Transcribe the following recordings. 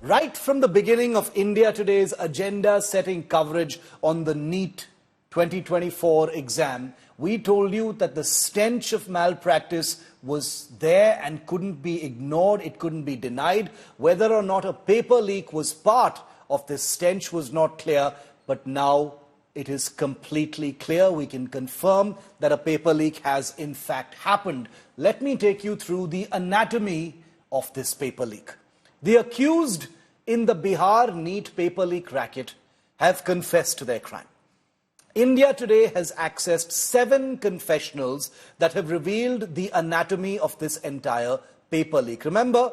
Right from the beginning of India Today's agenda-setting coverage on the NEET 2024 exam, we told you that the stench of malpractice was there and couldn't be ignored, it couldn't be denied. Whether or not a paper leak was part of this stench was not clear, but now it is completely clear. We can confirm that a paper leak has in fact happened. Let me take you through the anatomy of this paper leak. The accused in the Bihar NEET paper leak racket have confessed to their crime. India Today has accessed 7 confessionals that have revealed the anatomy of this entire paper leak. Remember,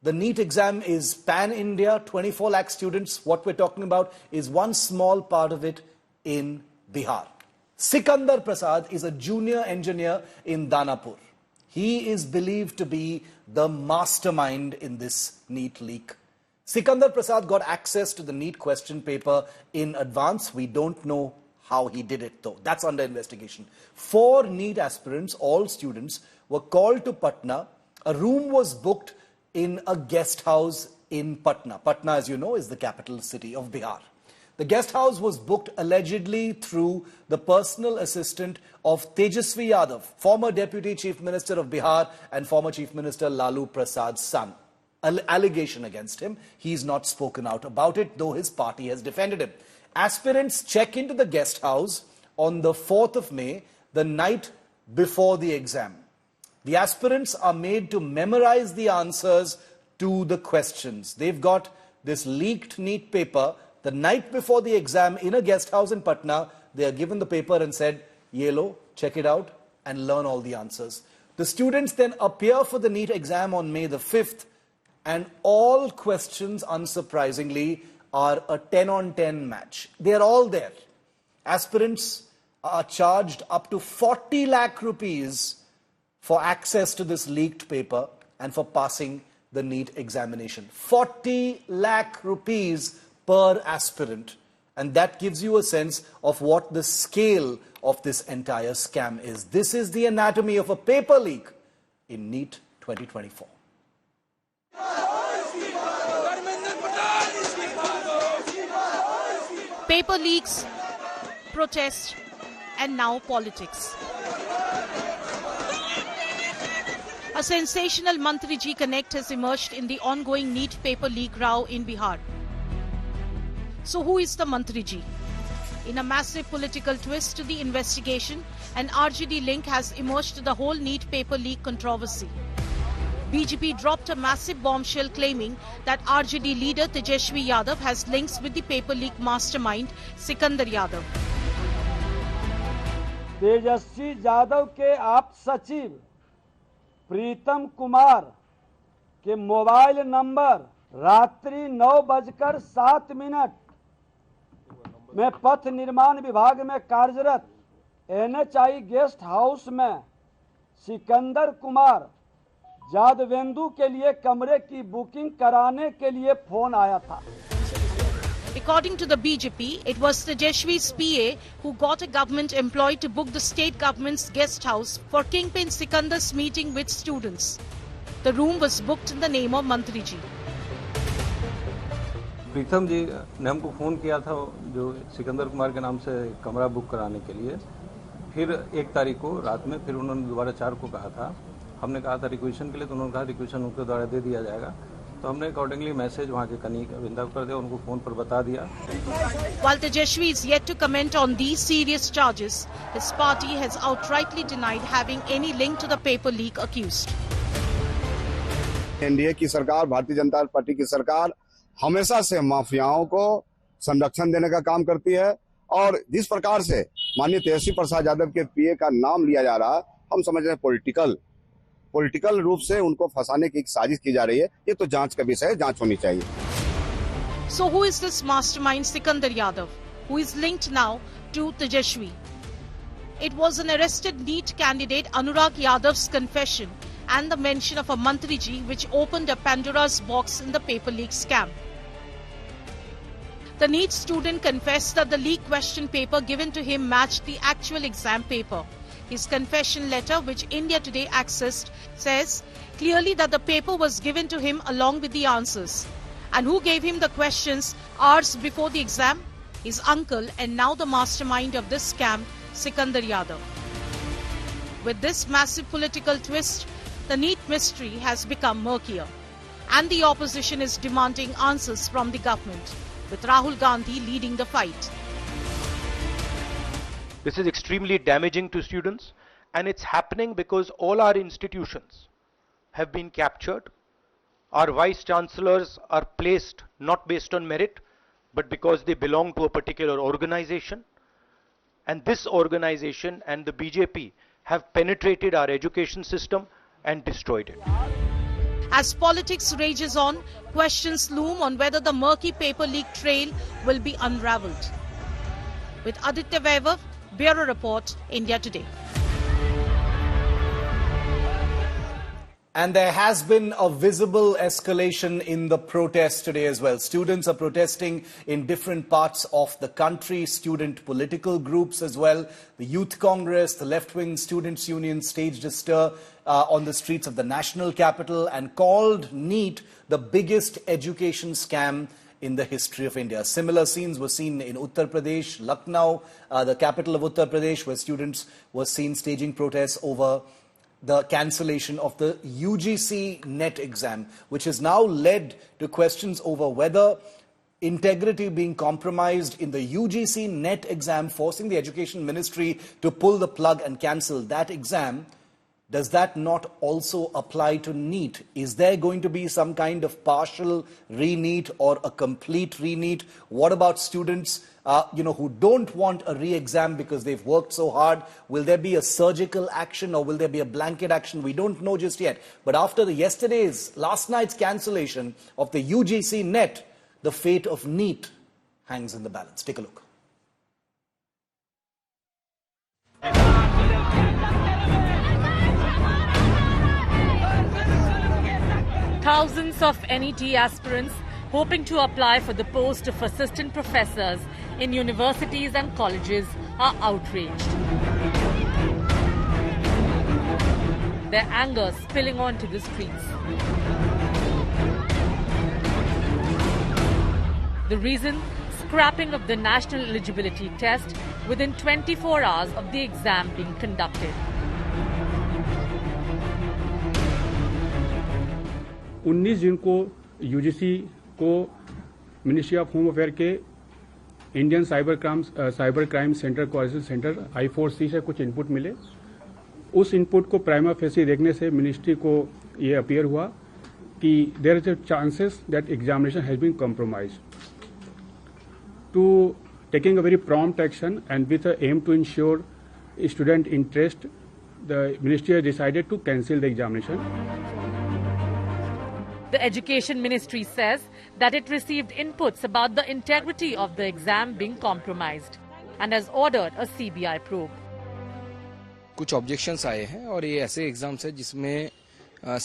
the NEET exam is pan-India, 24 lakh students. What we're talking about is one small part of it in Bihar. Sikandar Prasad is a junior engineer in Danapur. He is believed to be the mastermind in this NEET leak. Sikandar Prasad got access to the NEET question paper in advance. We don't know how he did it though. That's under investigation. 4 NEET aspirants, all students, were called to Patna. A room was booked in a guest house in Patna. Patna, as you know, is the capital city of Bihar. The guest house was booked allegedly through the personal assistant of Tejashwi Yadav, former Deputy Chief Minister of Bihar and former Chief Minister Lalu Prasad's son. Allegation against him. He's not spoken out about it, though his party has defended him. Aspirants check into the guest house on the 4th of May, the night before the exam. The aspirants are made to memorize the answers to the questions. They've got this leaked NEET paper. The night before the exam in a guest house in Patna, they are given the paper and said, "Ye lo, check it out and learn all the answers." The students then appear for the NEET exam on May the 5th, and all questions, unsurprisingly, are a 10-on-10 match. They are all there. Aspirants are charged up to 40 lakh rupees for access to this leaked paper and for passing the NEET examination. 40 lakh rupees per aspirant. And that gives you a sense of what the scale of this entire scam is. This is the anatomy of a paper leak in NEET 2024. Paper leaks, protests, and now politics. A sensational Mantri Ji connect has emerged in the ongoing NEET paper leak row in Bihar. So who is the Mantri Ji? In a massive political twist to the investigation, an RJD link has emerged to the whole NEET paper leak controversy. BJP dropped a massive bombshell claiming that RJD leader Tejashwi Yadav has links with the paper leak mastermind Sikandar Yadav. Tejashwi Yadav के आप सचिव प्रीतम कुमार के mobile number रात्रि 9:07 में पथ निर्माण विभाग में कार्यरत NHI गेस्ट हाउस में सिकंदर कुमार जादवेंदु के लिए कमरे की बुकिंग कराने के लिए फोन आया था. According to the BJP, it was Tejashwi's PA who got a government employee to book the state government's guest house for Kingpin Sikandar's meeting with students. The room was booked in the name of Mantri Ji. प्रीतम जी ने हमको phone किया था जो सिकंदर कुमार के नाम से कमरा book कराने के लिए. फिर 1 तारीख को रात में फिर उन्होंने दोबारा 4 को कहा था. हमने कहा था रिक्वेशन के लिए, तो उन्होंने कहा रिक्वेशन उनके द्वारा दे दिया जाएगा. तो हमने अकॉर्डिंगली मैसेज वहाँ के कनीक विंदा कर दिया, उनको फ़ोन पर बता दिया. While Tejashwi is yet to comment on these serious charges, his party has outrightly denied having any link to the paper leak accused. NDA की सरकार, भारतीय जनता पार्टी की सरकार हमेशा से माफियाओं को संरक्षण देने का काम करती है, और जिस प्रकार से माननीय तेजस्वी प्रसाद यादव के पीए का नाम लिया जा रहा है, हम समझ रहे हैं पॉलिटिकल रूप से उनको फंसाने की एक साजिश की जा रही है. ये तो जांच का विषय है, जांच होनी चाहिए. So who is this mastermind Sikandar Yadav, who is linked now to Tejashwi? It was an arrested NEET candidate Anurag Yadav's confession and the mention of a Mantri Ji which opened a Pandora's box in the paper leak scam. The NEET student confessed that the leak question paper given to him matched the actual exam paper. His confession letter, which India Today accessed, says clearly that the paper was given to him along with the answers. And who gave him the questions hours before the exam? His uncle and now the mastermind of this scam, Sikandar Yadav. With this massive political twist, the NEET mystery has become murkier. And the opposition is demanding answers from the government, with Rahul Gandhi leading the fight. This is extremely damaging to students, and it's happening because all our institutions have been captured. Our vice chancellors are placed not based on merit, but because they belong to a particular organization. And this organization and the BJP have penetrated our education system and destroyed it. As politics rages on, questions loom on whether the murky paper leak trail will be unravelled. With Aditya Vaibhav, Bureau Report, India Today. And there has been a visible escalation in the protests today as well. Students are protesting in different parts of the country, student political groups as well. The Youth Congress, the left-wing students' union staged a stir on the streets of the national capital and called NEET the biggest education scam in the history of India. Similar scenes were seen in Uttar Pradesh, Lucknow, the capital of Uttar Pradesh, where students were seen staging protests over the cancellation of the UGC-NET exam, which has now led to questions over whether integrity being compromised in the UGC-NET exam, forcing the Education Ministry to pull the plug and cancel that exam. Does that not also apply to NEET? Is there going to be some kind of partial re-NEET or a complete re-NEET? What about students who don't want a re-exam because they've worked so hard? Will there be a surgical action or will there be a blanket action? We don't know just yet. But after last night's cancellation of the UGC-NET, the fate of NEET hangs in the balance. Take a look. Thousands of NET aspirants hoping to apply for the post of assistant professors in universities and colleges are outraged. Their anger spilling onto the streets. The reason? Scrapping of the national eligibility test within 24 hours of the exam being conducted. 19 जून को UGC को ministry of home affair के Indian cyber crime centre coordination centre I4C से कुछ input मिले। उस input को prima facie देखने से मिनिस्ट्री को ये अपीयर हुआ कि there is a chances that examination has been compromised. To taking a very prompt action and with a aim to ensure student interest, the ministry has decided to cancel the examination. The Education Ministry says that it received inputs about the integrity of the exam being compromised and has ordered a CBI probe. कुछ objections आए हैं और ये ऐसे exams है जिसमें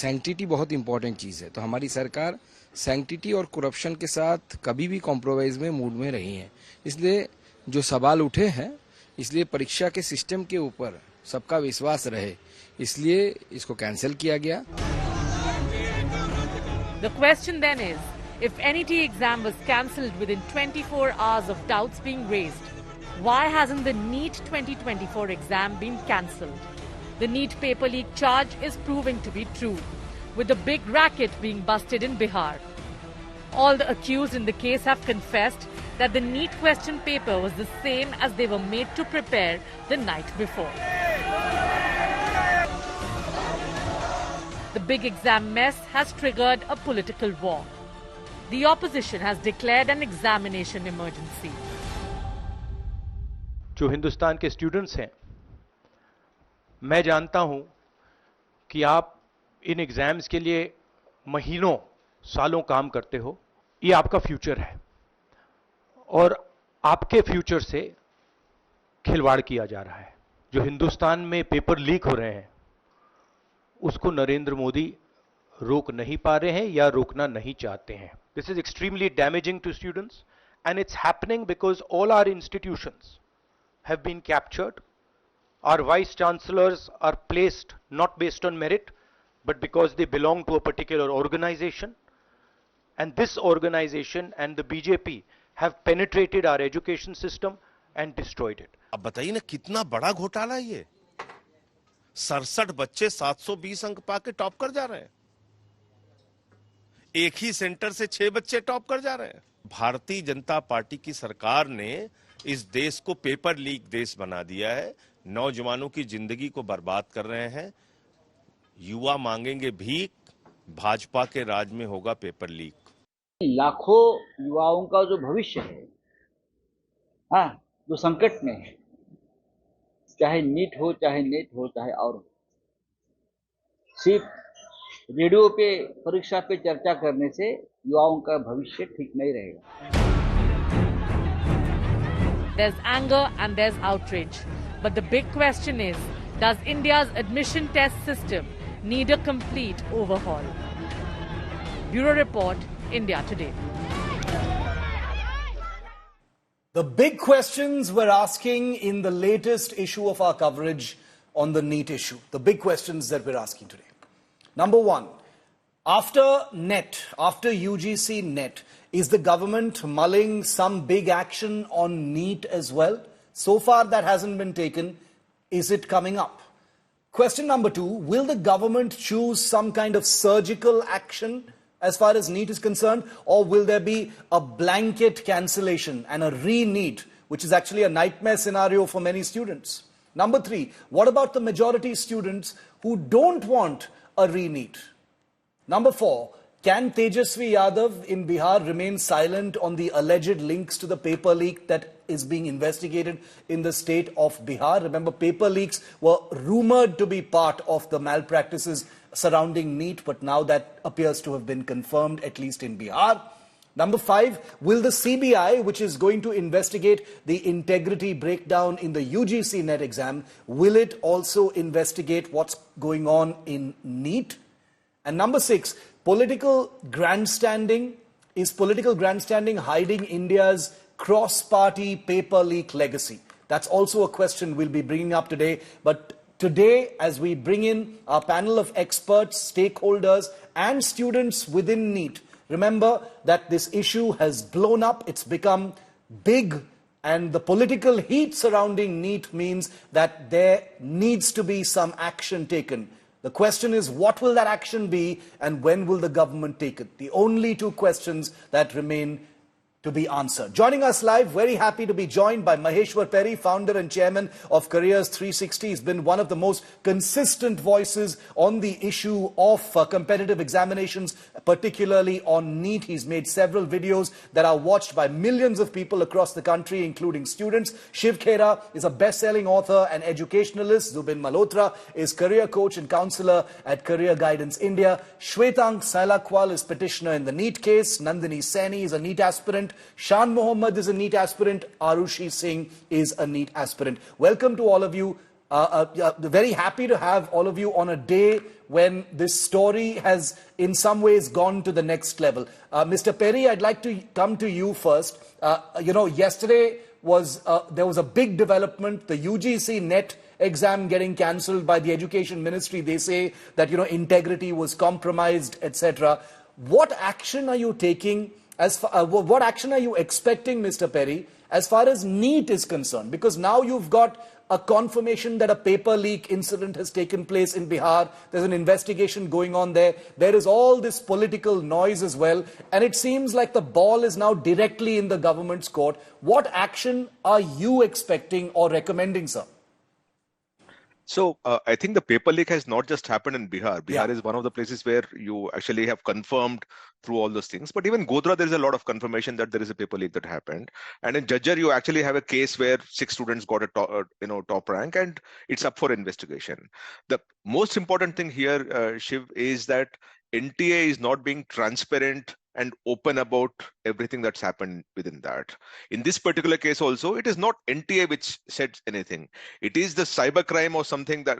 sanctity बहुत important चीज़ है, तो हमारी सरकार सैंक्टिटी और करप्शन के साथ कभी भी कॉम्प्रोमाइज में मूड में रही है। इसलिए जो सवाल उठे हैं, इसलिए परीक्षा के सिस्टम के ऊपर सबका विश्वास रहे, इसलिए इसको कैंसिल किया गया। The question then is, if NET exam was cancelled within 24 hours of doubts being raised, why hasn't the NEET 2024 exam been cancelled? The NEET paper leak charge is proving to be true, with a big racket being busted in Bihar. All the accused in the case have confessed that the NEET question paper was the same as they were made to prepare the night before. The big exam mess has triggered a political war. The opposition has declared an examination emergency. जो हिंदुस्तान के students हैं, मैं जानता हूं कि आप इन exams के लिए महीनों सालों काम करते हो। ये आपका फ्यूचर है और आपके फ्यूचर से खिलवाड़ किया जा रहा है। जो हिंदुस्तान में पेपर लीक हो रहे हैं, उसको नरेंद्र मोदी रोक नहीं पा रहे हैं या रोकना नहीं चाहते हैं। This is extremely damaging to students and it's happening because all our institutions have been captured. Our vice chancellors are placed not based on merit, but because they belong to a particular organization. And this organization and the BJP have penetrated our education system and destroyed it. अब बताइए ना कितना बड़ा घोटाला है ये। 67 बच्चे 720 अंक पाके टॉप कर जा रहे हैं। एक ही सेंटर से 6 बच्चे टॉप कर जा रहे हैं। भारतीय जनता पार्टी की सरकार ने इस देश को पेपर लीक देश बना दिया है। नौजवानों की जिंदगी को बर्बाद कर रहे हैं। युवा मांगेंगे भीख, भाजपा के राज में होगा पेपर लीक। लाखों युवाओं का जो भविष्य है, हाँ, जो संकट में है, चाहे नीट हो, चाहे नेट हो, चाहे और हो, सिर्फ रेडियो पे परीक्षा पे चर्चा करने से युवाओं का भविष्य ठीक नहीं रहेगा। There's anger and there's outrage. But the big question is, does India's admission test system need a complete overhaul? Bureau Report, India Today. The big questions we're asking in the latest issue of our coverage on the NEET issue. The big questions that we're asking today. Number one, after NET, after UGC-NET, is the government mulling some big action on NEET as well? So far that hasn't been taken. Is it coming up? Question number two, will the government choose some kind of surgical action as far as NEET is concerned, or will there be a blanket cancellation and a re-NEET, which is actually a nightmare scenario for many students? Number three, what about the majority students who don't want a re-NEET? Number four, can Tejashwi Yadav in Bihar remain silent on the alleged links to the paper leak that is being investigated in the state of Bihar? Remember, paper leaks were rumored to be part of the malpractices surrounding NEET, but now that appears to have been confirmed, at least in Bihar. Number five, will the CBI, which is going to investigate the integrity breakdown in the UGC-NET exam, will it also investigate what's going on in NEET? And number six, political grandstanding. Is political grandstanding hiding India's cross-party paper leak legacy? That's also a question we'll be bringing up today. But today, as we bring in our panel of experts, stakeholders, and students within NEET, remember that this issue has blown up. It's become big. And the political heat surrounding NEET means that there needs to be some action taken. The question is, what will that action be and when will the government take it? The only two questions that remain to be answered. Joining us live, very happy to be joined by Maheshwar Perry, founder and chairman of Careers 360. He's been one of the most consistent voices on the issue of competitive examinations, particularly on NEET. He's made several videos that are watched by millions of people across the country, including students. Shiv Aroor is a best-selling author and educationalist. Zubin Malhotra is career coach and counselor at Career Guidance India. Shwetang Sailakwal is petitioner in the NEET case. Nandini Saini is a NEET aspirant. Shan Mohammed is a NEET aspirant. Arushi Singh is a NEET aspirant. Welcome to all of you. Very happy to have all of you on a day when this story has in some ways gone to the next level. Mr. Perry, I'd like to come to you first. Yesterday there was a big development, the UGC-NET exam getting cancelled by the Education Ministry. They say that, integrity was compromised, etc. What action are you taking? What action are you expecting, Mr. Perry, as far as NEET is concerned? Because now you've got a confirmation that a paper leak incident has taken place in Bihar. There's an investigation going on there. There is all this political noise as well. And it seems like the ball is now directly in the government's court. What action are you expecting or recommending, sir? So I think the paper leak has not just happened in Bihar. Bihar is one of the places where you actually have confirmed through all those things. But even Godhra, there is a lot of confirmation that there is a paper leak that happened. And in Jajjar, you actually have a case where 6 students got a top rank, and it's up for investigation. The most important thing here, Shiv, is that NTA is not being transparent and open about everything that's happened within that. In this particular case also, it is not NTA which said anything. It is the cybercrime or something that,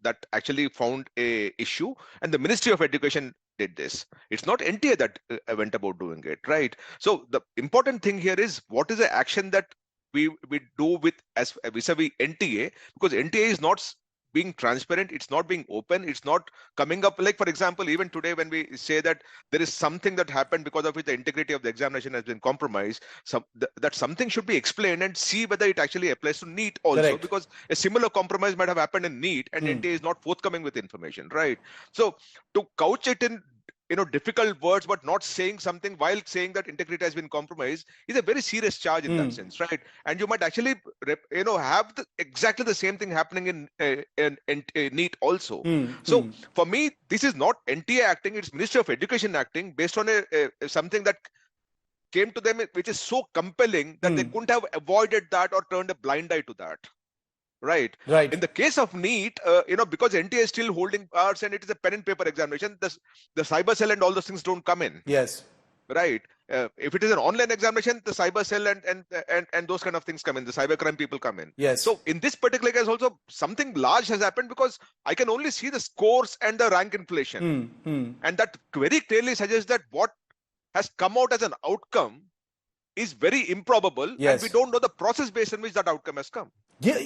that actually found a issue, and the Ministry of Education did this. It's not NTA that went about doing it, right? So the important thing here is, what is the action that we do with as vis-a-vis NTA, because NTA is not being transparent, it's not being open, it's not coming up. Like, for example, even today when we say that there is something that happened because of which the integrity of the examination has been compromised, that something should be explained and see whether it actually applies to NEET also. Correct. Because a similar compromise might have happened in NEET and NTA is not forthcoming with information, right? So to couch it in difficult words, but not saying something while saying that integrity has been compromised is a very serious charge in that sense, right? And you might actually, have exactly the same thing happening in NEET also. So for me, this is not NTA acting; it's Ministry of Education acting based on something that came to them, which is so compelling that they couldn't have avoided that or turned a blind eye to that. Right. In the case of NEET, because NTA is still holding ours and it is a pen and paper examination, the cyber cell and all those things don't come in. Yes. Right. If it is an online examination, the cyber cell and those kind of things come in. The cybercrime people come in. Yes. So in this particular case, also something large has happened because I can only see the scores and the rank inflation, and that very clearly suggests that what has come out as an outcome is very improbable, and we don't know the process based on which that outcome has come. Yeah,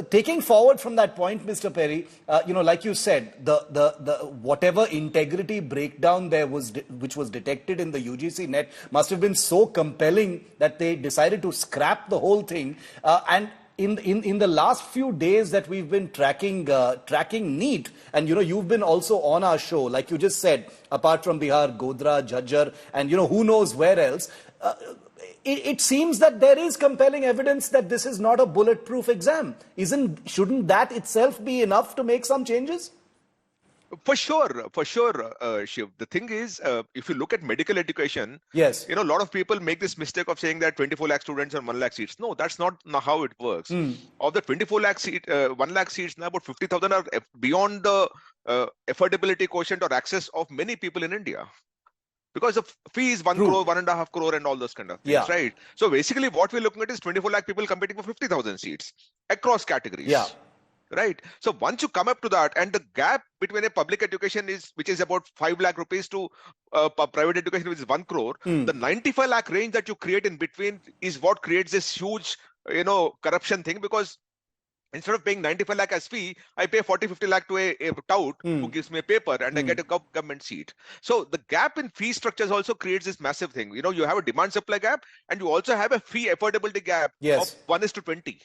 taking forward from that point, Mr. Perry, like you said, the whatever integrity breakdown there was, which was detected in the UGC-NET, must have been so compelling that they decided to scrap the whole thing. And in the last few days that we've been tracking NEET, and you've been also on our show, like you just said, apart from Bihar, Godhra, Jhajjar, and who knows where else. It seems that there is compelling evidence that this is not a bulletproof exam. Shouldn't that itself be enough to make some changes? For sure, Shiv. The thing is, if you look at medical education, yes, a lot of people make this mistake of saying that 24 lakh students and 1 lakh seats. No, that's not how it works. Of the 24 lakh 1 lakh seats, now about 50,000 are beyond the affordability quotient or access of many people in India. Because the fee is 1 crore, 1.5 crore and all those kind of things, right? So basically what we're looking at is 24 lakh people competing for 50,000 seats across categories. Yeah. Right. So once you come up to that, and the gap between a public education which is about 5 lakh rupees to private education, which is 1 crore, the 95 lakh range that you create in between is what creates this huge, corruption thing, because instead of paying 95 lakh as fee, I pay 40-50 lakh to a tout who gives me a paper and I get a government seat. So the gap in fee structures also creates this massive thing. You have a demand supply gap and you also have a fee affordability gap of 1:20.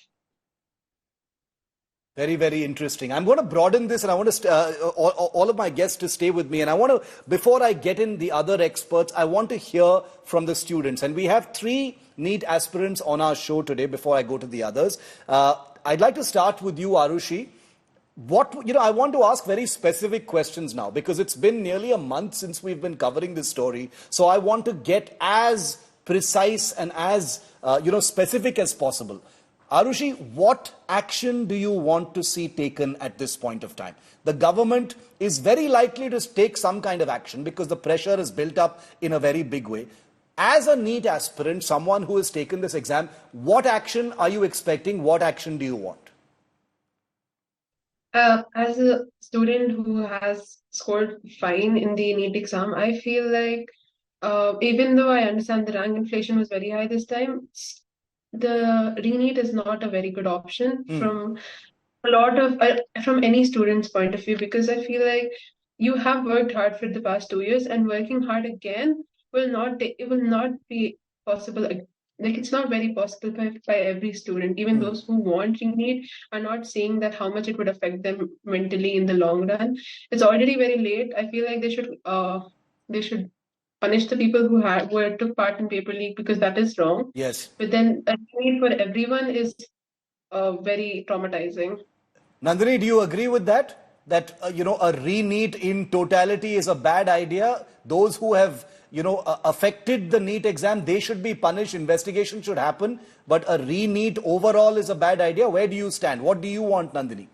Very, very interesting. I'm going to broaden this, and I want to all of my guests to stay with me. And I want to, before I get in the other experts, I want to hear from the students. And we have 3 NEET aspirants on our show today before I go to the others. I'd like to start with you, Arushi. I want to ask very specific questions now, because it's been nearly a month since we've been covering this story. So I want to get as precise and as, specific as possible. Arushi, what action do you want to see taken at this point of time? The government is very likely to take some kind of action because the pressure is built up in a very big way. As a NEET aspirant, someone who has taken this exam, what action are you expecting? What action do you want? As a student who has scored fine in the NEET exam, I feel like even though I understand the rank inflation was very high this time, the re-NEET is not a very good option from from any student's point of view, because I feel like you have worked hard for the past 2 years, and working hard again will not be possible. Like, it's not very possible by every student. Even those who want re-NEET are not saying that how much it would affect them mentally in the long run. It's already very late. I feel like they should punish the people who took part in paper leak, because that is wrong. Yes. But then a re-NEET for everyone is very traumatizing. Nandini, do you agree with that? That, a re-NEET in totality is a bad idea? Those who have, affected the NEET exam, they should be punished. Investigation should happen. But a re-NEET overall is a bad idea. Where do you stand? What do you want, Nandini?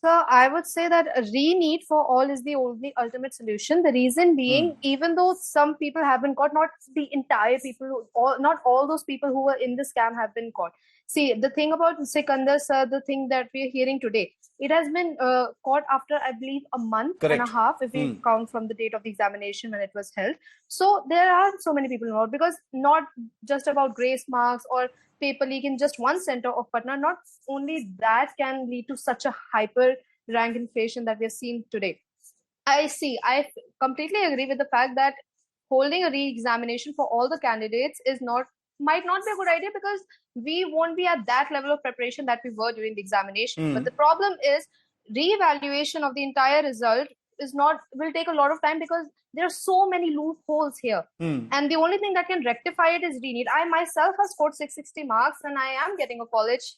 So I would say that a re-NEET for all is the only ultimate solution. The reason being, even though some people have been caught, not the entire people, not all those people who were in the scam have been caught. See, the thing about Sikandar sir, the thing that we are hearing today, it has been caught after, I believe, a month and a half, if we count from the date of the examination when it was held. So there are so many people involved, because not just about grace marks or paper leak in just one center of Patna, not only that can lead to such a hyper rank inflation that we are seeing today. I completely agree with the fact that holding a re-examination for all the candidates might not be a good idea, because we won't be at that level of preparation that we were during the examination. But the problem is, re-evaluation of the entire result will take a lot of time, because there are so many loopholes here. And the only thing that can rectify it is re-NEET. I myself have scored 660 marks and I am getting a college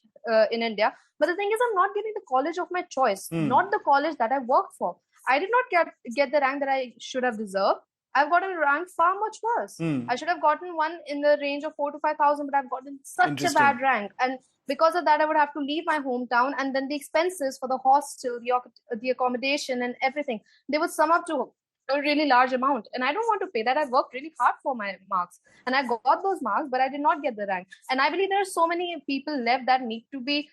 in India. But the thing is, I'm not getting the college of my choice, not the college that I worked for. I did not get the rank that I should have deserved. I've gotten a rank far much worse. I should have gotten one in the range of 4,000 to 5,000, but I've gotten such a bad rank. And because of that, I would have to leave my hometown, and then the expenses for the hostel, the accommodation and everything, they would sum up to a really large amount. And I don't want to pay that. I worked really hard for my marks and I got those marks, but I did not get the rank. And I believe there are so many people left that need to be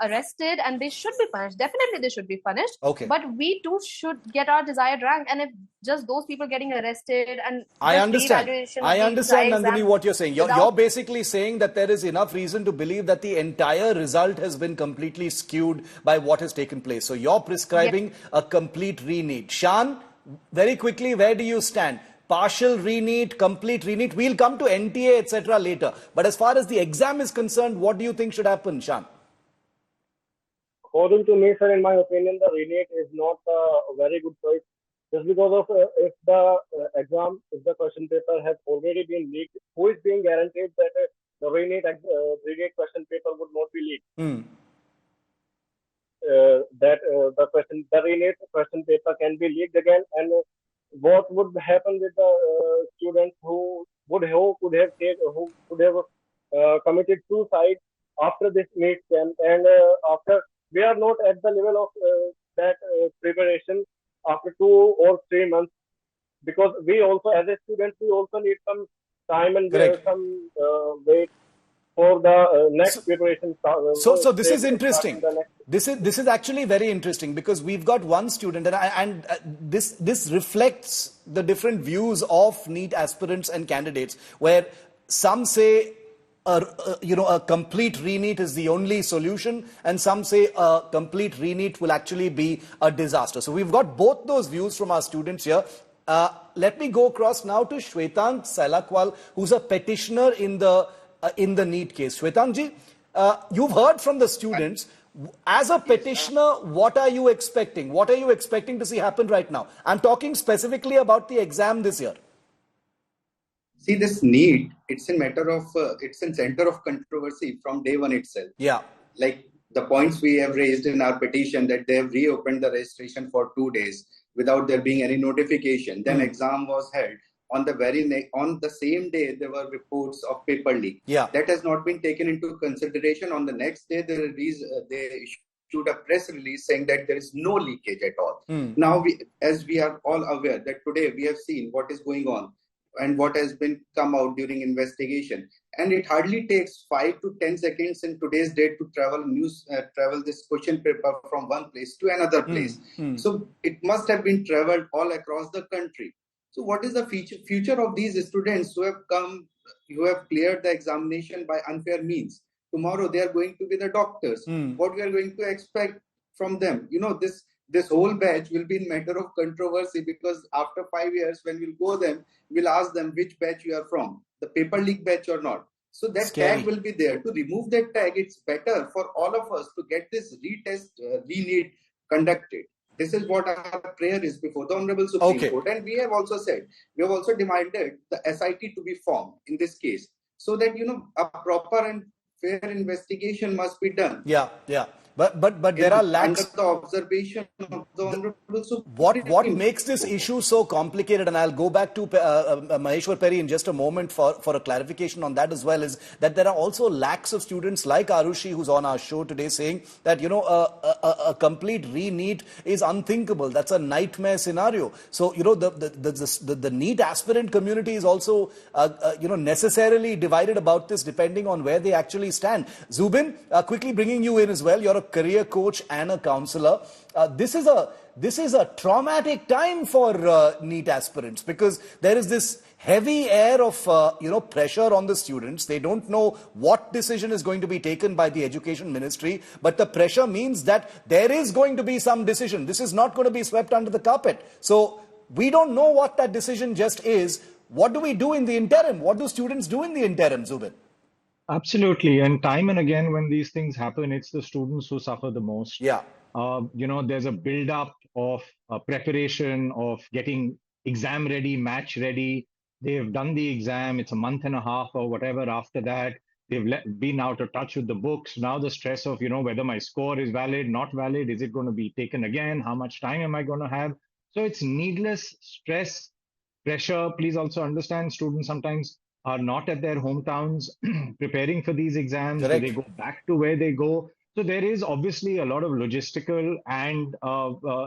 arrested, and they should be punished. Definitely they should be punished. Okay. But we too should get our desired rank. And if just those people getting arrested and I understand, Nandini, what you're saying. You're basically saying that there is enough reason to believe that the entire result has been completely skewed by what has taken place. So you're prescribing a complete re-NEET. Shan, very quickly, where do you stand? Partial re-NEET, complete re-NEET? We'll come to NTA, etc. later. But as far as the exam is concerned, what do you think should happen, Shan? According to me, sir, in my opinion, the re-NEET is not a very good choice. Just because of if the exam, if the question paper has already been leaked, who is being guaranteed that the re-NEET question paper would not be leaked? The re-NEET question paper can be leaked again, and what would happen with the students who could have committed suicide after this NEET exam, and after we are not at the level of that preparation after 2 or 3 months, because we also, as a student, we also need some time and some wait for the next preparation. So this is interesting. This is actually very interesting, because we've got one student, and this reflects the different views of NEET aspirants and candidates, where some say a complete re-NEET is the only solution, and some say a complete re-NEET will actually be a disaster. So we've got both those views from our students here. Let me go across now to Shwetang Sailakwal, who's a petitioner in the NEET case. Shwetang ji, you've heard from the students. As a petitioner, what are you expecting? What are you expecting to see happen right now? I'm talking specifically about the exam this year. See, this NEET, it's a matter of, it's a center of controversy from day one itself. Yeah. Like the points we have raised in our petition, that they have reopened the registration for 2 days without there being any notification. Then exam was held. On the same day, there were reports of paper leak. Yeah. That has not been taken into consideration. On the next day, they issued a press release saying that there is no leakage at all. Now, as we are all aware that today we have seen what is going on and what has been come out during investigation, and it hardly takes 5 to 10 seconds in today's date to travel this question paper from one place to another place. So it must have been traveled all across the country. So what is the future of these students who have cleared the examination by unfair means? Tomorrow they are going to be the doctors. What we are going to expect from them? This whole batch will be a matter of controversy, because after 5 years, when we'll ask them which batch you are from, the paper leak batch or not. So that tag will be there. To remove that tag, it's better for all of us to get this re-NEET conducted. This is what our prayer is before the Honorable Supreme Court. And we have also demanded the SIT to be formed in this case, so that, a proper and fair investigation must be done. Yeah. But there are lacks. Under the observation of the Honorable Supreme What makes this issue so complicated, and I'll go back to Maheshwar Peri in just a moment for a clarification on that as well, is that there are also lakhs of students like Arushi, who's on our show today, saying that, a complete re-NEET is unthinkable. That's a nightmare scenario. So, the NEET aspirant community is also, necessarily divided about this depending on where they actually stand. Zubin, quickly bringing you in as well. You're a career coach and a counselor. This is a traumatic time for NEET aspirants, because there is this heavy air of pressure on the students. They don't know what decision is going to be taken by the Education Ministry, but the pressure means that there is going to be some decision. This is not going to be swept under the carpet. So we don't know what that decision just is. What do we do in the interim? What do students do in the interim, Zubin? Absolutely. And time and again, when these things happen, it's the students who suffer the most. Yeah. There's a build-up of preparation, of getting exam ready, match ready. They've done the exam. It's a month and a half or whatever after that. They've been out of touch with the books. Now the stress of, whether my score is valid, not valid. Is it going to be taken again? How much time am I going to have? So it's needless stress, pressure. Please also understand, students sometimes are not at their hometowns preparing for these exams. Correct. So they go back to where they go. So there is obviously a lot of logistical and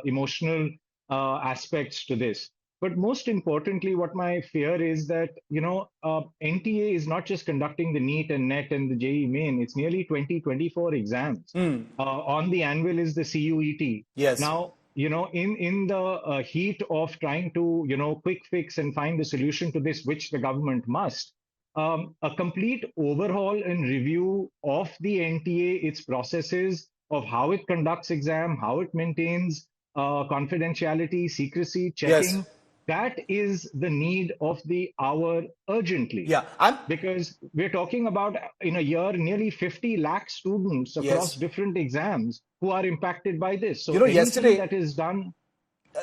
emotional aspects to this. But most importantly, what my fear is that, NTA is not just conducting the NEET and NET and the JEE Main. It's nearly 24 exams. On the anvil is the CUET. Yes. Now, in the heat of trying to, quick fix and find the solution to this, which the government must, a complete overhaul and review of the NTA, its processes of how it conducts exam, how it maintains confidentiality, secrecy, checking. Yes. That is the need of the hour urgently. Yeah. Because we're talking about, in a year, nearly 50 lakh students across different exams who are impacted by this. So yesterday that is done.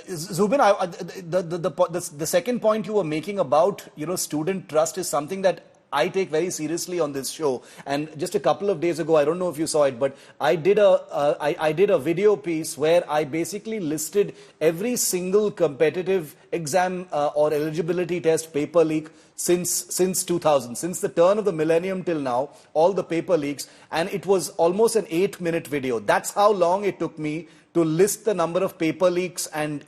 Zubin, the second point you were making about, student trust is something that I take very seriously on this show. And just a couple of days ago, I don't know if you saw it, but I did a video piece where I basically listed every single competitive exam or eligibility test paper leak since 2000, since the turn of the millennium till now, all the paper leaks, and it was almost an 8-minute video. That's how long it took me to list the number of paper leaks and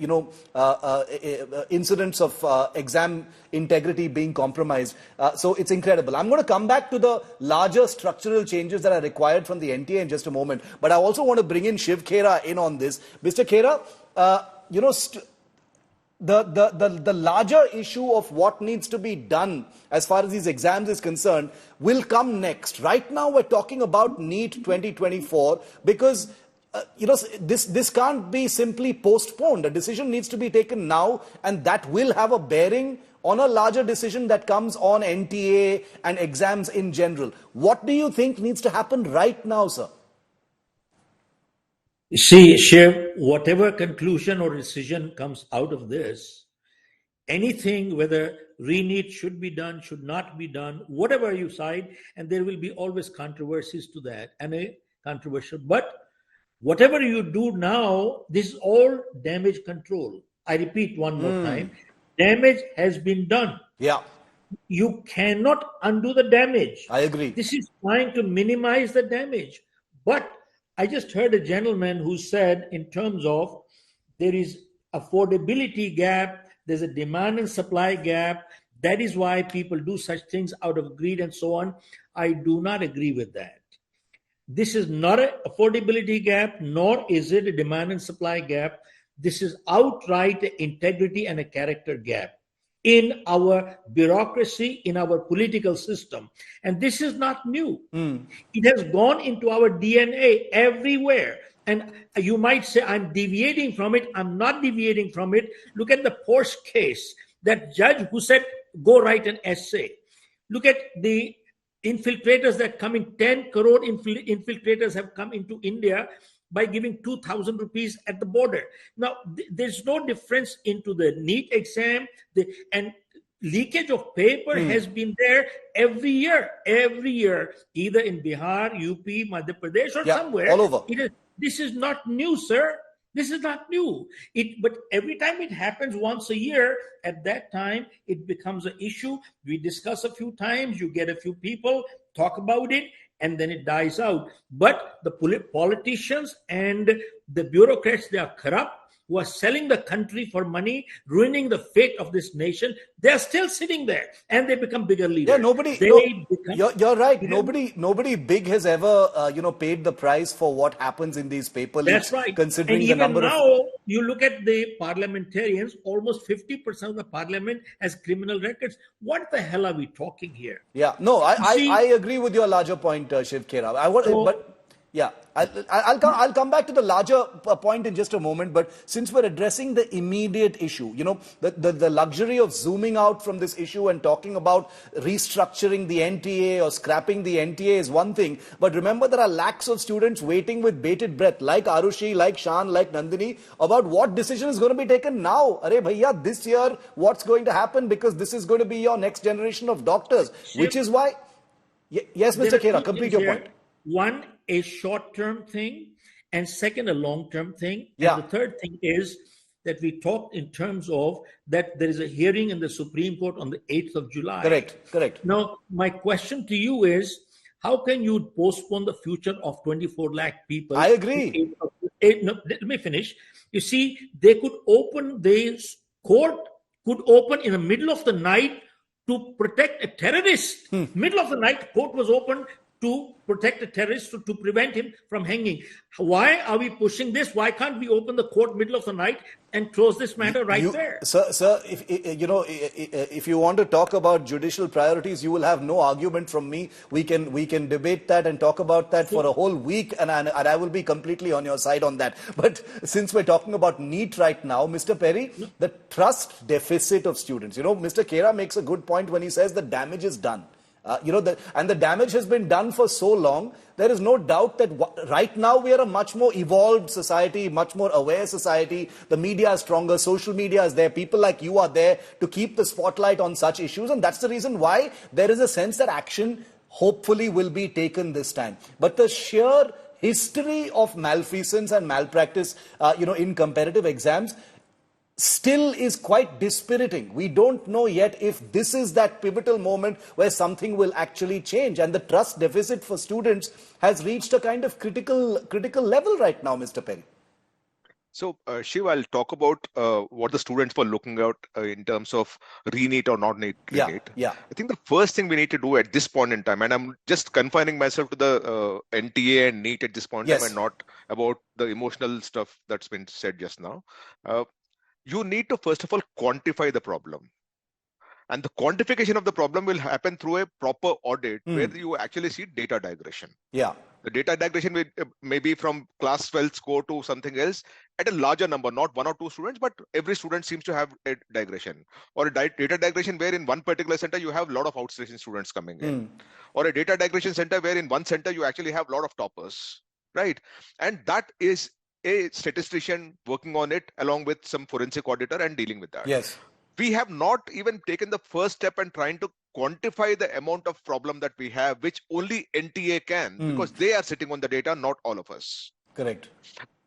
incidents of exam integrity being compromised. So it's incredible. I'm going to come back to the larger structural changes that are required from the NTA in just a moment. But I also want to bring in Shiv Khera in on this. Mr. Khera, the larger issue of what needs to be done as far as these exams is concerned will come next. Right now, we're talking about NEET 2024 because this can't be simply postponed. A decision needs to be taken now, and that will have a bearing on a larger decision that comes on NTA and exams in general. What do you think needs to happen right now, sir? See, Shiv, whatever conclusion or decision comes out of this, anything, whether re-NEET should be done, should not be done, whatever you side, and there will be always controversies to that, and a controversial. But whatever you do now, this is all damage control. I repeat one more time. Damage has been done. Yeah. You cannot undo the damage. I agree. This is trying to minimize the damage. But I just heard a gentleman who said, in terms of there is affordability gap, there's a demand and supply gap. That is why people do such things out of greed and so on. I do not agree with that. This is not an affordability gap, nor is it a demand and supply gap. This is outright integrity and a character gap in our bureaucracy, in our political system. And this is not new. It has gone into our DNA everywhere. And you might say, I'm deviating from it. I'm not deviating from it. Look at the Porsche case. That judge who said, go write an essay. Look at the infiltrators that come in. 10 crore infiltrators have come into India by giving 2,000 rupees at the border. Now, there's no difference into the NEET exam. And leakage of paper has been there every year, either in Bihar, UP, Madhya Pradesh, or somewhere. All over. This is not new, sir. This is not new. But every time it happens once a year, at that time, it becomes an issue. We discuss a few times, you get a few people, talk about it, and then it dies out. But the politicians and the bureaucrats, they are corrupt, who are selling the country for money, ruining the fate of this nation. They're still sitting there, and they become bigger leaders. Yeah, you're right. Nobody big has ever, paid the price for what happens in these paper leaks. That's right. Considering and the even number now, you look at the parliamentarians, almost 50% of the parliament has criminal records. What the hell are we talking here? Yeah, no, I agree with your larger point, Shiv Khera. Yeah, I'll come back to the larger point in just a moment. But since we're addressing the immediate issue, the luxury of zooming out from this issue and talking about restructuring the NTA or scrapping the NTA is one thing. But remember, there are lakhs of students waiting with bated breath, like Arushi, like Shan, like Nandini, about what decision is going to be taken now. Arey bhaiya, this year, what's going to happen? Because this is going to be your next generation of doctors, which is why. Yes, Mr. Khera, complete your point. One, a short-term thing, and second, a long-term thing. Yeah. And the third thing is that we talked in terms of that there is a hearing in the Supreme Court on the 8th of July. Correct. Now, my question to you is, how can you postpone the future of 24 lakh people? I agree. No, let me finish. You see, they could open, the court could open in the middle of the night to protect a terrorist. Middle of the night, court was open to protect a terrorist, to prevent him from hanging. Why are we pushing this? Why can't we open the court middle of the night and close this matter there? Sir, if you want to talk about judicial priorities, you will have no argument from me. We can debate that and talk about that for a whole week, and I will be completely on your side on that. But since we're talking about NEET right now, Mr. Perry, the trust deficit of students. Mr. Khera makes a good point when he says the damage is done. And the damage has been done for so long. There is no doubt that right now we are a much more evolved society, much more aware society. The media is stronger, social media is there, people like you are there to keep the spotlight on such issues, and that's the reason why there is a sense that action hopefully will be taken this time. But the sheer history of malfeasance and malpractice, in competitive exams still is quite dispiriting. We don't know yet if this is that pivotal moment where something will actually change, and the trust deficit for students has reached a kind of critical level right now, Mr. Perry. So, Shiv, I'll talk about what the students were looking at in terms of re-NEET or not NEET. Yeah. I think the first thing we need to do at this point in time, and I'm just confining myself to the NTA and NEET at this point in time, and not about the emotional stuff that's been said just now. You need to, first of all, quantify the problem. And the quantification of the problem will happen through a proper audit where you actually see data digression. Yeah. The data digression may be from class 12 score to something else at a larger number, not one or two students, but every student seems to have a digression. Or a data digression where in one particular center you have a lot of outstation students coming in. Or a data digression center where in one center you actually have a lot of toppers, right? And that is a statistician working on it along with some forensic auditor and dealing with that. Yes. We have not even taken the first step and trying to quantify the amount of problem that we have, which only NTA can, because they are sitting on the data, not all of us. Correct.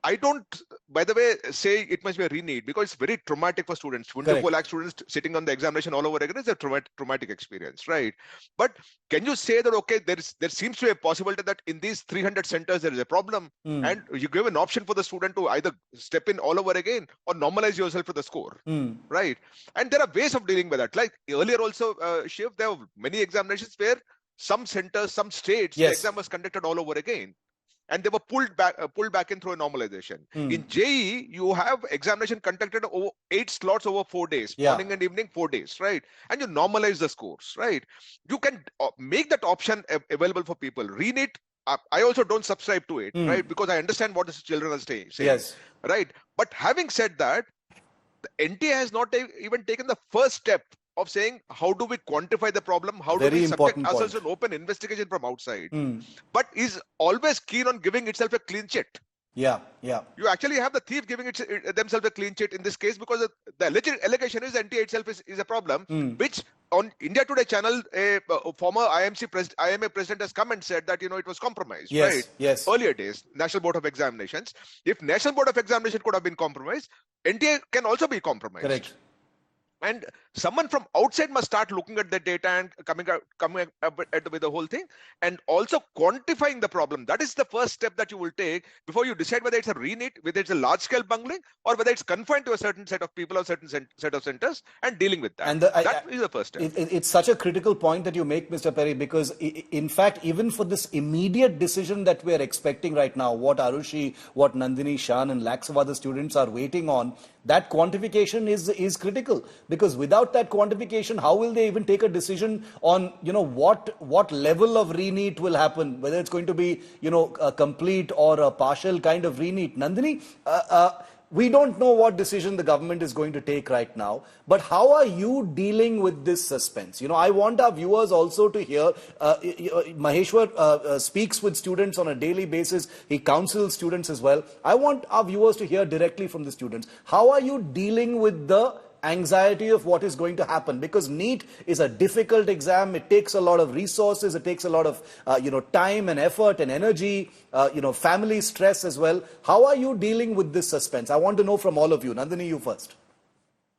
I don't, by the way, say it must be a re-NEET because it's very traumatic for students. 24 lakh students sitting on the examination all over again is a traumatic experience, right? But can you say that, okay, there seems to be a possibility that in these 300 centers there is a problem, and you give an option for the student to either step in all over again or normalize yourself for the score, right? And there are ways of dealing with that. Like earlier also, Shiv, there were many examinations where some centers, some states, the exam was conducted all over again. And they were pulled back in through a normalization. In JEE, you have examination conducted over 8 slots over 4 days, morning and evening, 4 days, right? And you normalize the scores, right? You can make that option available for people. Re-NEET, I also don't subscribe to it, right? Because I understand what the children are saying, right? But having said that, the NTA has not even taken the first step of saying, how do we quantify the problem? How do we subject ourselves to an open investigation from outside? But is always keen on giving itself a clean sheet. Yeah, yeah. You actually have the thief giving themselves a clean sheet in this case, because the alleged allegation is NTA itself is a problem, which on India Today channel, a former IMA president has come and said that, it was compromised, Yes, right? yes. Earlier days, National Board of Examinations. If National Board of Examination could have been compromised, NTA can also be compromised. Correct. And someone from outside must start looking at the data and coming up with the whole thing, and also quantifying the problem. That is the first step that you will take before you decide whether it's a re-NEET, whether it's a large-scale bungling, or whether it's confined to a certain set of people or certain set of centers, and dealing with that. And that is the first step. It's such a critical point that you make, Mr. Perry, because in fact, even for this immediate decision that we are expecting right now, what Arushi, what Nandini, Shan, and lakhs of other students are waiting on, that quantification is critical, because without that quantification, how will they even take a decision on, what level of re-NEET will happen, whether it's going to be, a complete or a partial kind of re-NEET. Nandini, we don't know what decision the government is going to take right now, but how are you dealing with this suspense? I want our viewers also to hear, Maheshwar speaks with students on a daily basis. He counsels students as well. I want our viewers to hear directly from the students. How are you dealing with the anxiety of what is going to happen? Because NEET is a difficult exam. It takes a lot of resources. It takes a lot of, time and effort and energy, family stress as well. How are you dealing with this suspense? I want to know from all of you. Nandini, you first.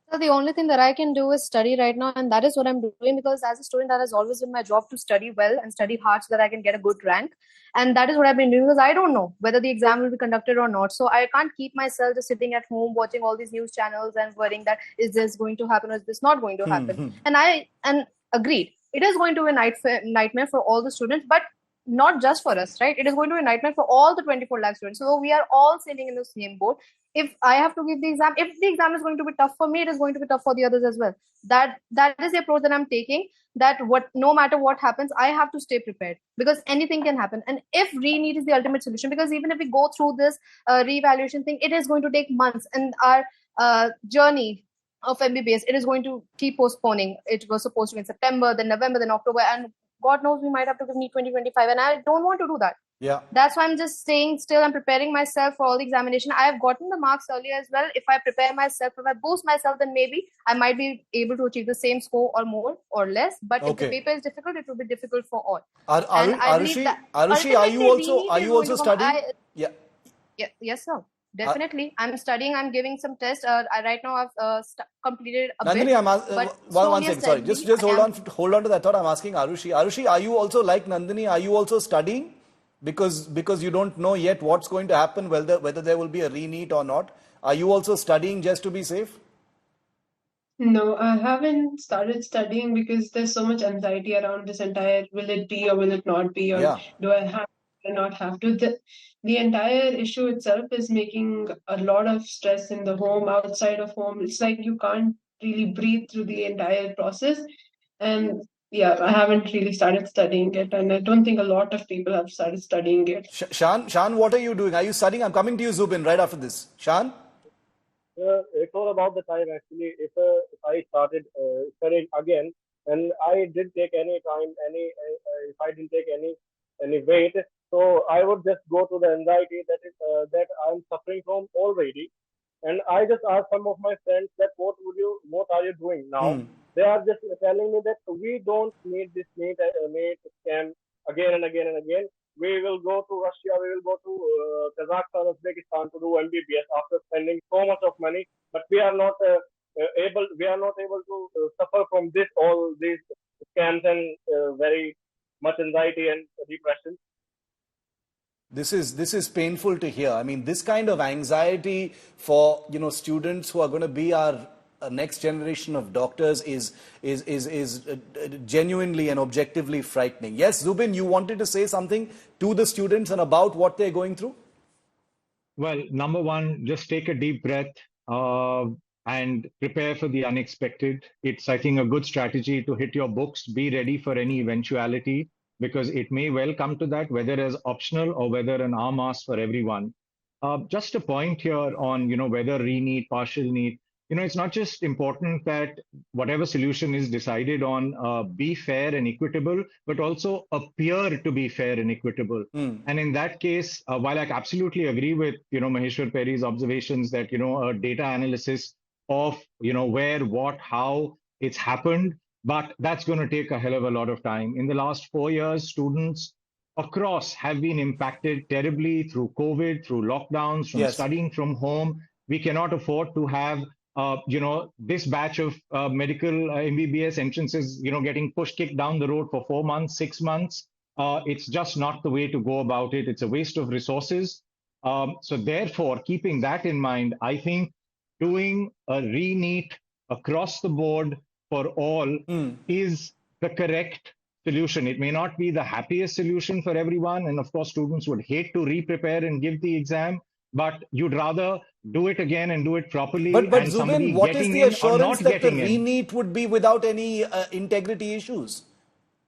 So the only thing that I can do is study right now, and that is what I'm doing, because as a student, that has always been my job, to study well and study hard so that I can get a good rank. And that is what I've been doing, because I don't know whether the exam will be conducted or not. So I can't keep myself just sitting at home watching all these news channels and worrying that is this going to happen or is this not going to happen. And agreed, it is going to be a nightmare for all the students, but not just for us, right? It is going to be a nightmare for all the 24 lakh students. So we are all sailing in the same boat. If I have to give the exam, if the exam is going to be tough for me, it is going to be tough for the others as well. That is the approach that I'm taking, that no matter what happens, I have to stay prepared, because anything can happen. And if re-NEET is the ultimate solution, because even if we go through this re-evaluation thing, it is going to take months, and our journey of MBBS, it is going to keep postponing. It was supposed to be in September, then November, then October, and God knows we might have to give NEET 2025, and I don't want to do that. Yeah. That's why I'm just staying still and preparing myself for all the examination. I have gotten the marks earlier as well. If I prepare myself, if I boost myself, then maybe I might be able to achieve the same score or more or less. But if the paper is difficult, it will be difficult for all. Arushi, are you also studying? Yes, sir. Definitely. I'm studying. I'm giving some tests. Right now I've completed a bit. Nandini, one second. Sorry. Just hold on to that thought. I'm asking Arushi. Arushi, are you also like Nandini? Are you also studying? Because you don't know yet what's going to happen, whether there will be a re-NEET or not. Are you also studying just to be safe? No, I haven't started studying because there's so much anxiety around this entire, will it be or will it not be, or do I have to or not have to. The entire issue itself is making a lot of stress in the home, outside of home. It's like you can't really breathe through the entire process. And yeah, I haven't really started studying it, and I don't think a lot of people have started studying it. Shan, what are you doing? Are you studying? I'm coming to you, Zubin, right after this. Shan? It's all about the time, actually. If I started studying again, and I didn't take any time, if I didn't take any weight, so I would just go to the anxiety that I'm suffering from already. And I just asked some of my friends that what are you doing now? They are just telling me that we don't need this NEET scam again and again and again. We will go to Russia, we will go to Kazakhstan, Uzbekistan to do MBBS after spending so much of money, but we are not able to suffer from all these scams and very much anxiety and depression. This is painful to hear. I mean, this kind of anxiety for students who are going to be our next generation of doctors is genuinely and objectively frightening. Yes, Zubin, you wanted to say something to the students and about what they're going through? Well, number one, just take a deep breath and prepare for the unexpected. It's, I think, a good strategy to hit your books, be ready for any eventuality, because it may well come to that, whether as optional or whether an en masse for everyone. Just a point here on, whether re-NEET, partial NEET. it's not just important that whatever solution is decided on be fair and equitable, but also appear to be fair and equitable. And in that case, while I absolutely agree with, Maheshwar Perry's observations that, a data analysis of, where, what, how it's happened, but that's going to take a hell of a lot of time. In the last 4 years, students across have been impacted terribly through COVID, through lockdowns, from studying from home. We cannot afford to have this batch of medical MBBS entrances, getting kicked down the road for 4 months, 6 months. It's just not the way to go about it. It's a waste of resources. So therefore, keeping that in mind, I think doing a re-NEET across the board for all is the correct solution. It may not be the happiest solution for everyone. And of course, students would hate to re-prepare and give the exam, but you'd rather do it again and do it properly. But and Zubin, what is the assurance that the re-NEET would be without any integrity issues?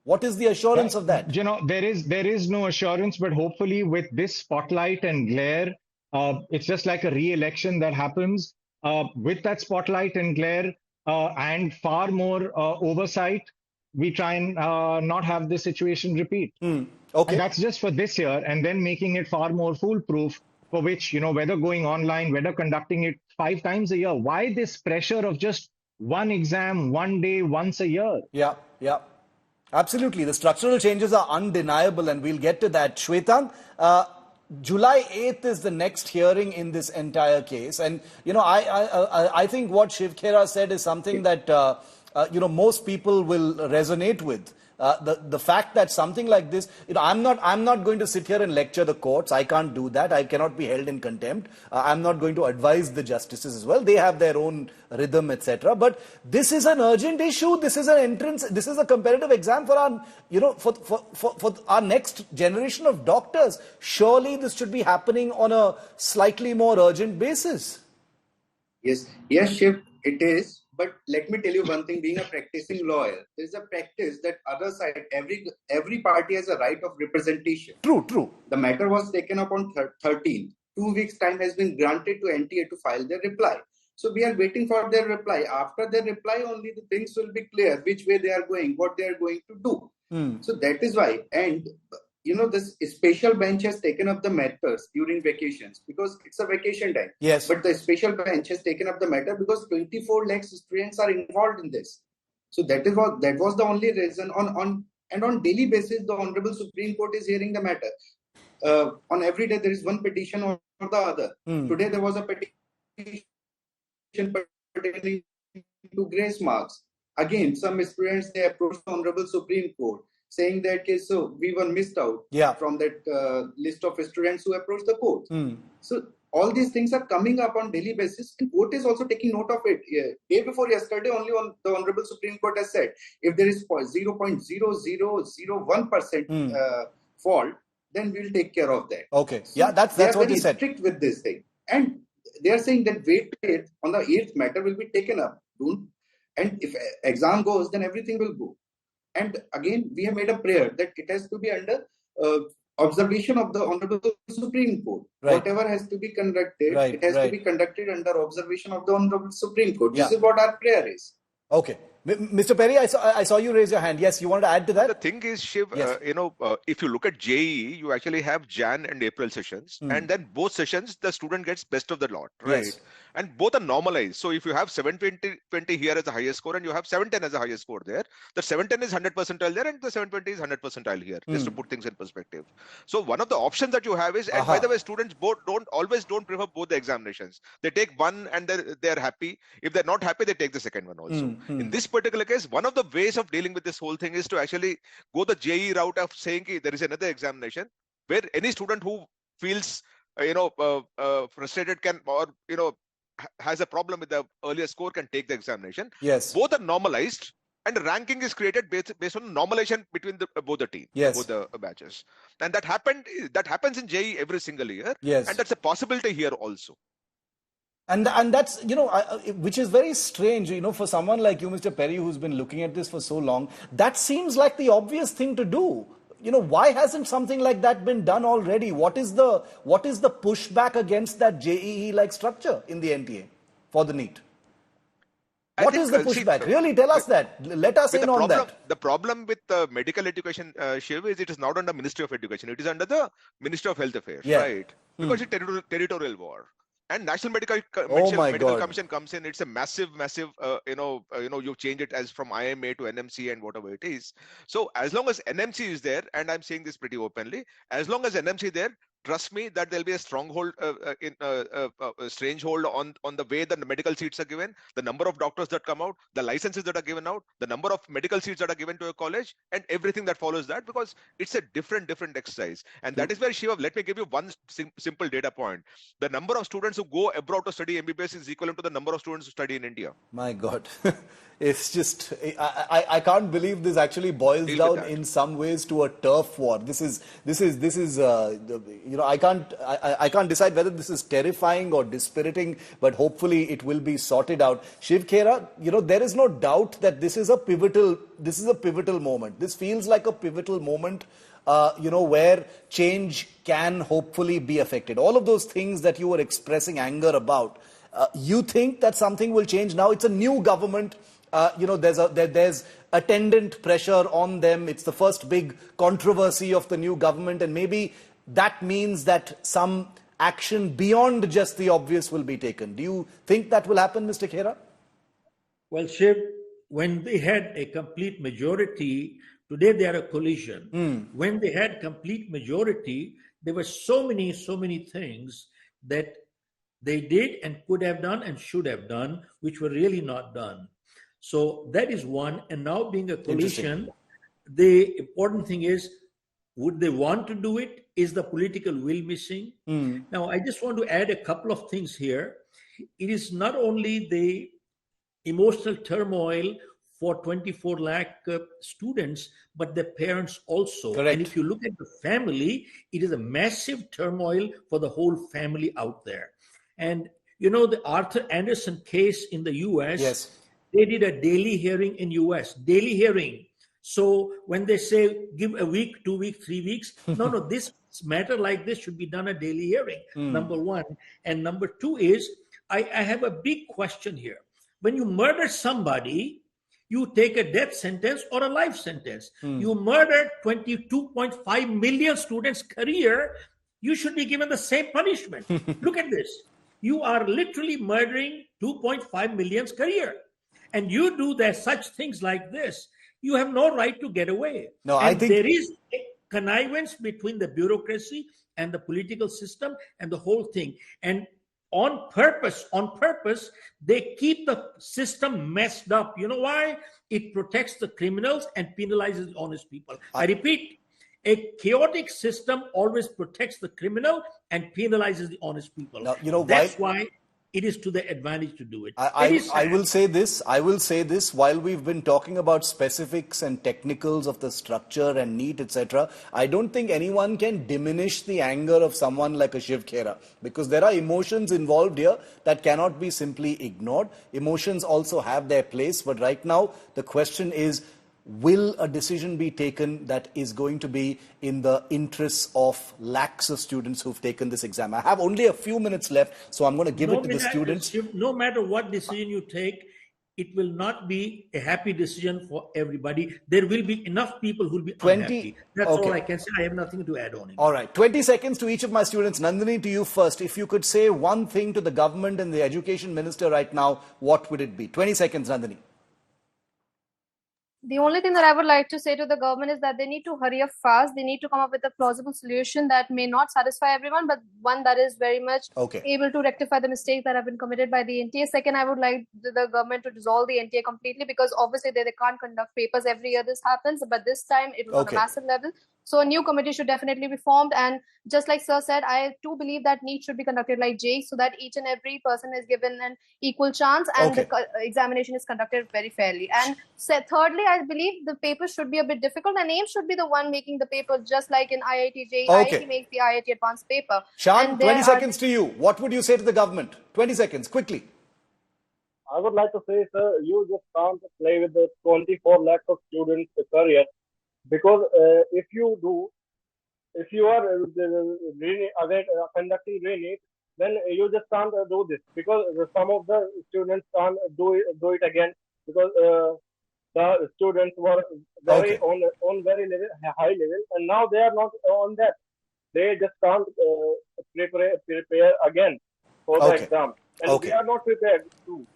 What is the assurance of that? There is no assurance, but hopefully with this spotlight and glare, it's just like a re-election that happens. With that spotlight and glare and far more oversight, we try and not have this situation repeat. Okay. And that's just for this year, and then making it far more foolproof, for which, whether going online, whether conducting it 5 times a year, why this pressure of just one exam, one day, once a year? Yeah. Absolutely. The structural changes are undeniable, and we'll get to that. Shwetang, July 8th is the next hearing in this entire case. And, I think what Shiv Khera said is something that, most people will resonate with. The fact that something like this, I'm not going to sit here and lecture the courts. I can't do that. I cannot be held in contempt. I'm not going to advise the justices as well. They have their own rhythm, etc. But this is an urgent issue. This is an entrance. This is a competitive exam for our, for our next generation of doctors. Surely this should be happening on a slightly more urgent basis. Yes, Shiv, it is. But let me tell you one thing, being a practicing lawyer, there is a practice that other side, every party has a right of representation. True. The matter was taken up on 13th. 2 weeks' time has been granted to NTA to file their reply. So we are waiting for their reply. After their reply, only the things will be clear, which way they are going, what they are going to do. So that is why. And this special bench has taken up the matters during vacations because it's a vacation time. Yes. But the special bench has taken up the matter because 24 lakh students are involved in this. So that was the only reason. On daily basis, the Honorable Supreme Court is hearing the matter. On every day, there is one petition or the other. Today, there was a petition pertaining to grace marks. Again, some students, they approached the Honorable Supreme Court, saying that so we were missed out from that list of students who approached the court. So all these things are coming up on daily basis, and court is also taking note of it. Day before yesterday, only the Honorable Supreme Court has said if there is 0.0001% fault, then we'll take care of that. Okay, so that's what he said. They are very strict with this thing, and they are saying that wait on the 8th matter will be taken up. And if exam goes, then everything will go. And again, we have made a prayer that it has to be under observation of the Honorable Supreme Court. Right. Whatever has to be conducted, it has to be conducted under observation of the Honorable Supreme Court. Yeah. This is what our prayer is. Okay. Mr. Perry, I saw you raise your hand. Yes, you want to add to that? The thing is, Shiv, Yes. if you look at JEE, you actually have Jan and April sessions, and then both sessions, the student gets best of the lot, right? Yes. And both are normalized. So if you have 720 here as the highest score and you have 710 as the highest score there, the 710 is 100 percentile there and the 720 is 100 percentile here, just to put things in perspective. So one of the options that you have is, and by the way, students don't prefer both the examinations. They take one and they're happy. If they're not happy, they take the second one also. In this particular case, one of the ways of dealing with this whole thing is to actually go the JEE route of saying there is another examination where any student who feels frustrated can, or has a problem with the earlier score, can take the examination. Yes. Both are normalized and ranking is created based on normalization between both the teams, both the batches. And that happens in JEE every single year. Yes. And that's a possibility here also. And that's, which is very strange, for someone like you, Mr. Perry, who's been looking at this for so long. That seems like the obvious thing to do. Why hasn't something like that been done already? What is the pushback against that JEE-like structure in the NTA for the NEET? What is the pushback? Really, tell us that. Let us in on that. The problem with medical education, Shiv, is it is not under Ministry of Education. It is under the Ministry of Health Affairs, right? Because it's territorial war. And National Medical Commission comes in. It's a massive, you change it as from IMA to NMC and whatever it is. So as long as NMC is there, and I'm saying this pretty openly, as long as NMC is there, trust me that there'll be a stronghold, strange hold on the way the medical seats are given, the number of doctors that come out, the licenses that are given out, the number of medical seats that are given to a college, and everything that follows that, because it's a different exercise. And that is where, Shiva, let me give you one simple data point. The number of students who go abroad to study MBBS is equivalent to the number of students who study in India. My God. It's just, I can't believe this actually boils down in some ways to a turf war. This is I can't decide whether this is terrifying or dispiriting, but hopefully it will be sorted out. Shiv Khera, there is no doubt that this is a pivotal moment. This feels like a pivotal moment, where change can hopefully be affected. All of those things that you were expressing anger about, you think that something will change now? It's a new government. There's attendant pressure on them. It's the first big controversy of the new government, and maybe that means that some action beyond just the obvious will be taken. Do you think that will happen, Mr. Khera? Well, Shiv, when they had a complete majority, today they are a coalition. When they had complete majority, there were so many things that they did and could have done and should have done, which were really not done. So that is one. And now being a coalition, the important thing is, would they want to do it? Is the political will missing? Now, I just want to add a couple of things here. It is not only the emotional turmoil for 24 lakh students, but the parents also. Correct. And if you look at the family, it is a massive turmoil for the whole family out there. And the Arthur Anderson case in the US, they did a daily hearing in US, daily hearing. So when they say give a week, 2 weeks, 3 weeks, no, this matter like this should be done a daily hearing, number one. And number two is, I have a big question here. When you murder somebody, you take a death sentence or a life sentence. You murdered 22.5 million students' career, you should be given the same punishment. Look at this. You are literally murdering 2.5 million's career. And you do such things like this, you have no right to get away. No, and I think there is a connivance between the bureaucracy and the political system and the whole thing. And on purpose, they keep the system messed up. You know why? It protects the criminals and penalizes the honest people. I repeat, a chaotic system always protects the criminal and penalizes the honest people. Now, that's why it is to their advantage to do it. I will say this, while we've been talking about specifics and technicals of the structure and NEET, etc., I don't think anyone can diminish the anger of someone like a Shiv Khera, because there are emotions involved here that cannot be simply ignored. Emotions also have their place, but right now the question is, will a decision be taken that is going to be in the interests of lakhs of students who've taken this exam? I have only a few minutes left, so I'm going to give it to the students. No matter what decision you take, it will not be a happy decision for everybody. There will be enough people who will be unhappy. That's all I can say. I have nothing to add on it. All right. 20 seconds to each of my students. Nandini, to you first. If you could say one thing to the government and the education minister right now, what would it be? 20 seconds, Nandini. The only thing that I would like to say to the government is that they need to hurry up fast. They need to come up with a plausible solution that may not satisfy everyone, but one that is very much able to rectify the mistakes that have been committed by the NTA. Second, I would like the government to dissolve the NTA completely, because obviously they can't conduct papers every year this happens, but this time it was on a massive level. So a new committee should definitely be formed. And just like Sir said, I too believe that NEET should be conducted like JEE, so that each and every person is given an equal chance and the examination is conducted very fairly. And thirdly, I believe the paper should be a bit difficult, and AIIMS should be the one making the paper, just like in IIT JEE. IIT makes the IIT advanced paper. Shan, 20 seconds to you. What would you say to the government? 20 seconds, quickly. I would like to say, sir, you just can't play with the 24 lakhs of students' career. Because if you are conducting NEET, then you just can't do this, because some of the students can't do it again, because the students were very on very high level, and now they are not on that. They just can't prepare again for the exam, and we are not prepared too.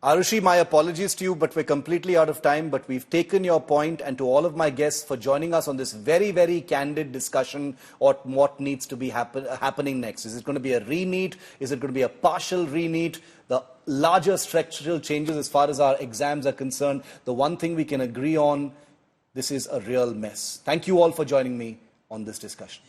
Arushi, my apologies to you, but we're completely out of time. But we've taken your point, and to all of my guests for joining us on this very, very candid discussion on what needs to be happening next. Is it going to be a re-NEET? Is it going to be a partial re-NEET? The larger structural changes as far as our exams are concerned. The one thing we can agree on, this is a real mess. Thank you all for joining me on this discussion.